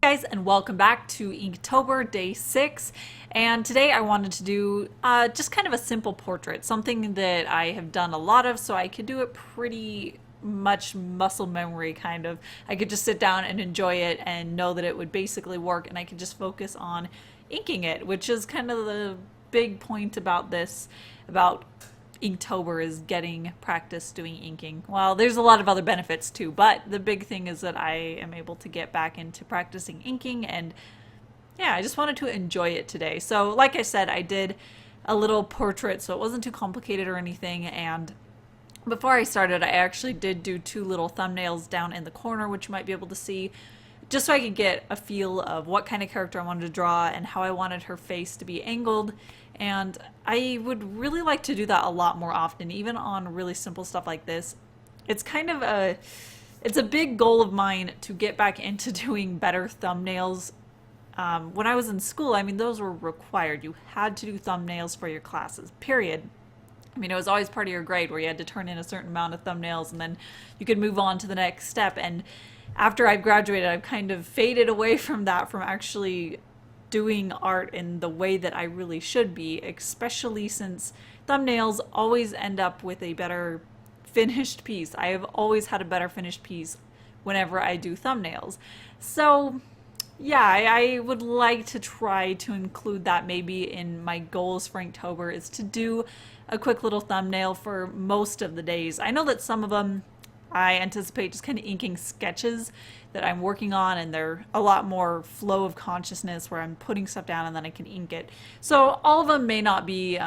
guys, and welcome back to Inktober day 6. And today I wanted to do just kind of a simple portrait, something that I have done a lot of, so I could do it pretty much muscle memory kind of. I could just sit down and enjoy it and know that it would basically work, and I could just focus on inking it, which is kind of the big point about this, about Inktober, is getting practice doing inking. Well, there's a lot of other benefits too, but the big thing is that I am able to get back into practicing inking, and yeah, I just wanted to enjoy it today. So like I said, I did a little portrait, so it wasn't too complicated or anything, and before I started, I actually did do 2 little thumbnails down in the corner, which you might be able to see, just so I could get a feel of what kind of character I wanted to draw and how I wanted her face to be angled. And I would really like to do that a lot more often, even on really simple stuff like this. It's kind of it's a big goal of mine to get back into doing better thumbnails. When I was in school, I mean, those were required. You had to do thumbnails for your classes, period. I mean, it was always part of your grade where you had to turn in a certain amount of thumbnails and then you could move on to the next step. And after I've graduated, I've kind of faded away from that, from actually doing art in the way that I really should be, especially since thumbnails always end up with a better finished piece. I have always had a better finished piece whenever I do thumbnails. So yeah, I would like to try to include that maybe in my goals for Inktober, is to do a quick little thumbnail for most of the days. I know that some of them I anticipate just kind of inking sketches that I'm working on, and they're a lot more flow of consciousness where I'm putting stuff down and then I can ink it. So all of them may not be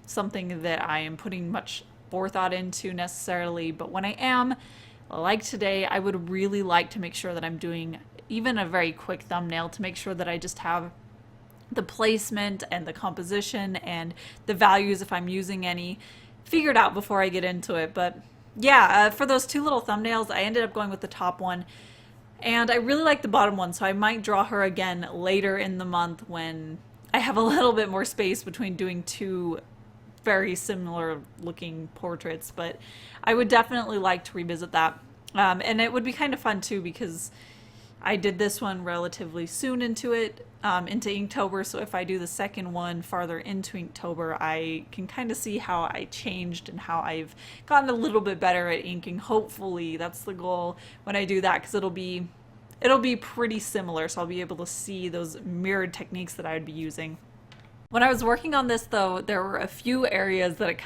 something that I am putting much forethought into necessarily, but when I am, like today, I would really like to make sure that I'm doing even a very quick thumbnail to make sure that I just have the placement and the composition and the values, if I'm using any, figured out before I get into it. But yeah, for those 2 little thumbnails, I ended up going with the top one, and I really like the bottom one, so I might draw her again later in the month when I have a little bit more space between doing 2 very similar looking portraits. But I would definitely like to revisit that, and it would be kind of fun too, because I did this one relatively soon into Inktober, so if I do the second one farther into Inktober, I can kind of see how I changed and how I've gotten a little bit better at inking. Hopefully, that's the goal when I do that, because it'll be pretty similar, so I'll be able to see those mirrored techniques that I would be using. When I was working on this, though, there were a few areas that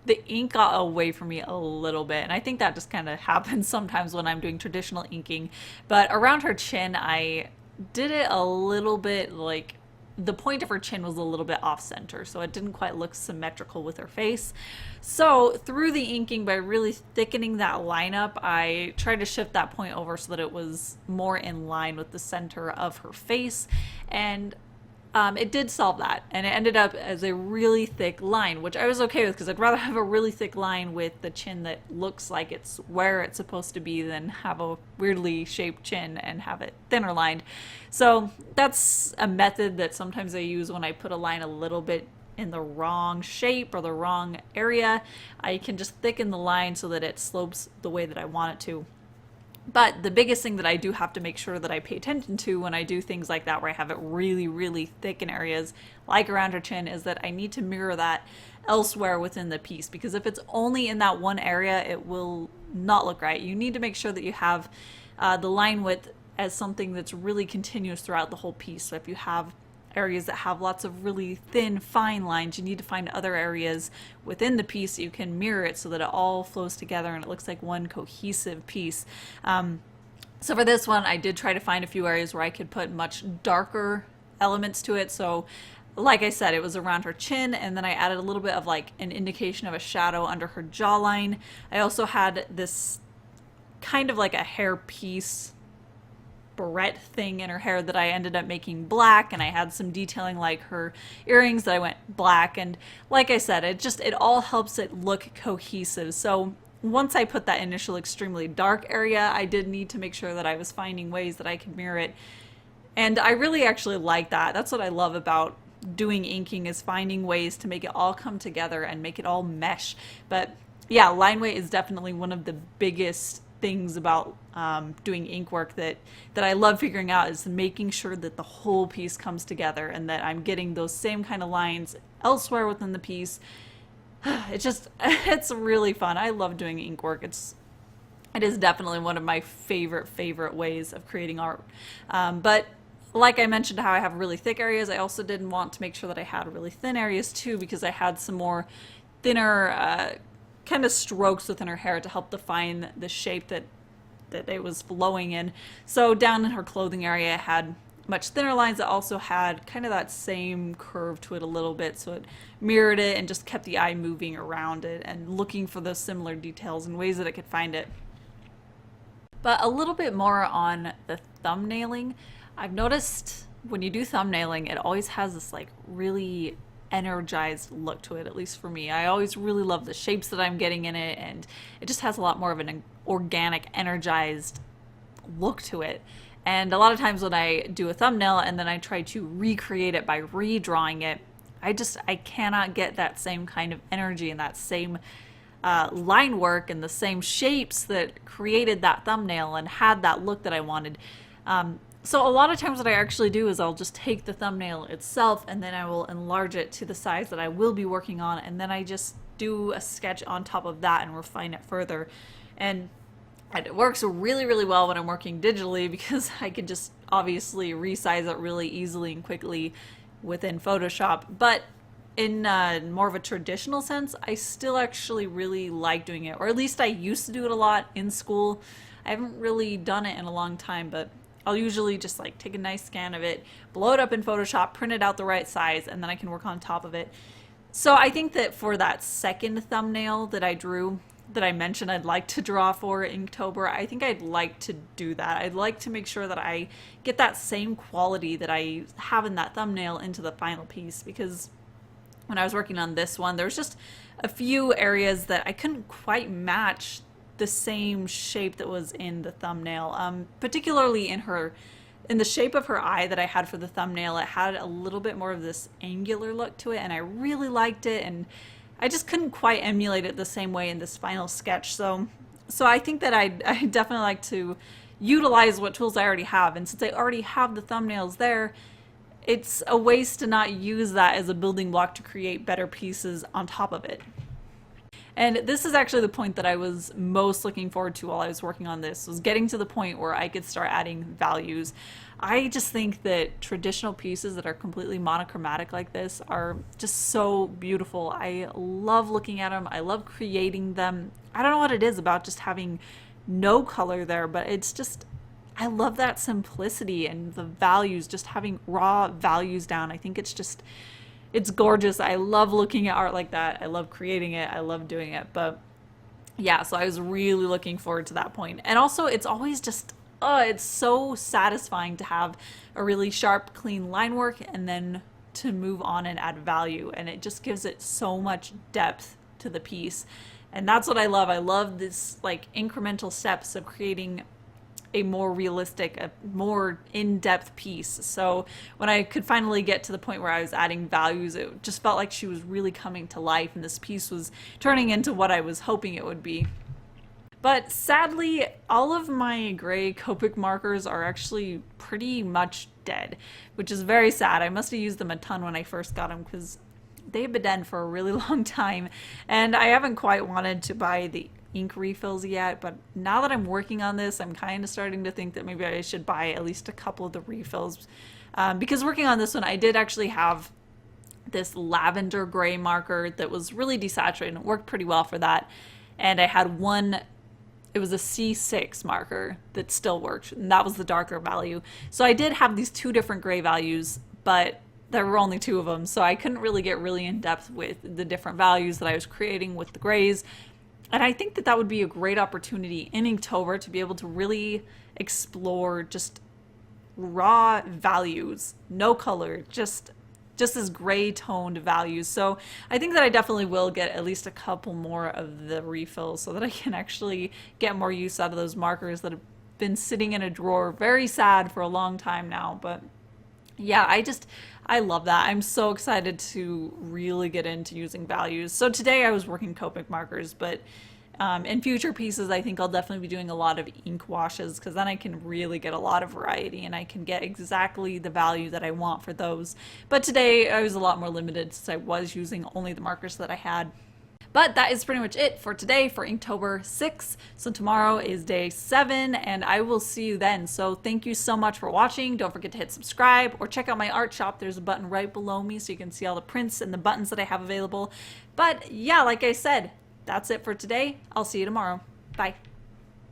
the ink got away from me a little bit, and I think that just kind of happens sometimes when I'm doing traditional inking. But around her chin, I did it a little bit, like the point of her chin was a little bit off center, so it didn't quite look symmetrical with her face. So through the inking, by really thickening that line up, I tried to shift that point over so that it was more in line with the center of her face, and it did solve that, and it ended up as a really thick line, which I was okay with, because I'd rather have a really thick line with the chin that looks like it's where it's supposed to be than have a weirdly shaped chin and have it thinner lined. So that's a method that sometimes I use when I put a line a little bit in the wrong shape or the wrong area. I can just thicken the line so that it slopes the way that I want it to. But the biggest thing that I do have to make sure that I pay attention to when I do things like that, where I have it really, really thick in areas like around her chin, is that I need to mirror that elsewhere within the piece, because if it's only in that one area, it will not look right. You need to make sure that you have the line width as something that's really continuous throughout the whole piece. So if you have areas that have lots of really thin, fine lines, you need to find other areas within the piece so you can mirror it so that it all flows together and it looks like one cohesive piece. So for this one, I did try to find a few areas where I could put much darker elements to it. So like I said, it was around her chin, and then I added a little bit of like an indication of a shadow under her jawline. I also had this kind of like a hair piece barrette thing in her hair that I ended up making black, and I had some detailing like her earrings that I went black, and like I said, it all helps it look cohesive. So once I put that initial extremely dark area, I did need to make sure that I was finding ways that I could mirror it, and I really actually like that. That's what I love about doing inking, is finding ways to make it all come together and make it all mesh. But yeah, line weight is definitely one of the biggest things about doing ink work that I love figuring out is making sure that the whole piece comes together and that I'm getting those same kind of lines elsewhere within the piece. It's really fun. I love doing ink work. It is definitely one of my favorite ways of creating art. But like I mentioned how I have really thick areas, I also didn't want to make sure that I had really thin areas too, because I had some more thinner kind of strokes within her hair to help define the shape that it was flowing in. So down in her clothing area, I had much thinner lines that also had kind of that same curve to it a little bit, so it mirrored it and just kept the eye moving around it and looking for those similar details in ways that it could find it. But a little bit more on the thumbnailing. I've noticed when you do thumbnailing, it always has this like really energized look to it, at least for me. I always really love the shapes that I'm getting in it, and it just has a lot more of an organic, energized look to it. And a lot of times when I do a thumbnail and then I try to recreate it by redrawing it, I cannot get that same kind of energy and that same line work and the same shapes that created that thumbnail and had that look that I wanted. So a lot of times what I actually do is I'll just take the thumbnail itself and then I will enlarge it to the size that I will be working on, and then I just do a sketch on top of that and refine it further. And it works really well when I'm working digitally, because I can just obviously resize it really easily and quickly within Photoshop. But in more of a traditional sense, I still actually really like doing it, or at least I used to do it a lot in school. I haven't really done it in a long time, but I'll usually just like take a nice scan of it, blow it up in Photoshop, print it out the right size, and then I can work on top of it. So I think that for that second thumbnail that I drew, that I mentioned I'd like to draw for Inktober, I think I'd like to do that. I'd like to make sure that I get that same quality that I have in that thumbnail into the final piece, because when I was working on this one, there was just a few areas that I couldn't quite match the same shape that was in the thumbnail, particularly in the shape of her eye that I had for the thumbnail. It had a little bit more of this angular look to it, and I really liked it, and I just couldn't quite emulate it the same way in this final sketch. So I think that I definitely like to utilize what tools I already have, and since I already have the thumbnails there, it's a waste to not use that as a building block to create better pieces on top of it. And this is actually the point that I was most looking forward to while I was working on this, was getting to the point where I could start adding values. I just think that traditional pieces that are completely monochromatic like this are just so beautiful. I love looking at them. I love creating them. I don't know what it is about just having no color there, but it's just, I love that simplicity and the values, just having raw values down. I think it's gorgeous. I love looking at art like that. I love creating it. I love doing it. But yeah, so I was really looking forward to that point. And also it's always just, it's so satisfying to have a really sharp, clean line work and then to move on and add value. And it just gives it so much depth to the piece. And that's what I love. I love this like incremental steps of creating a more realistic, a more in-depth piece. So when I could finally get to the point where I was adding values, it just felt like she was really coming to life and this piece was turning into what I was hoping it would be. But sadly, all of my gray Copic markers are actually pretty much dead, which is very sad. I must have used them a ton when I first got them because they've been dead for a really long time, and I haven't quite wanted to buy the ink refills yet, but now that I'm working on this, I'm kind of starting to think that maybe I should buy at least a couple of the refills, because working on this one, I did actually have this lavender gray marker that was really desaturated and it worked pretty well for that, and I had one, it was a C6 marker that still worked, and that was the darker value. So I did have these two different gray values, but there were only two of them, so I couldn't really get really in depth with the different values that I was creating with the grays. And I think that that would be a great opportunity in Inktober to be able to really explore just raw values, no color, just as gray toned values. So I think that I definitely will get at least a couple more of the refills so that I can actually get more use out of those markers that have been sitting in a drawer, very sad, for a long time now. But yeah, I love that. I'm so excited to really get into using values. So today I was working Copic markers, but In future pieces, I think I'll definitely be doing a lot of ink washes because then I can really get a lot of variety and I can get exactly the value that I want for those. But today I was a lot more limited since I was using only the markers that I had. But that is pretty much it for today for Inktober 6. So tomorrow is day 7 and I will see you then. So thank you so much for watching. Don't forget to hit subscribe or check out my art shop. There's a button right below me so you can see all the prints and the buttons that I have available. But yeah, like I said, that's it for today. I'll see you tomorrow. Bye.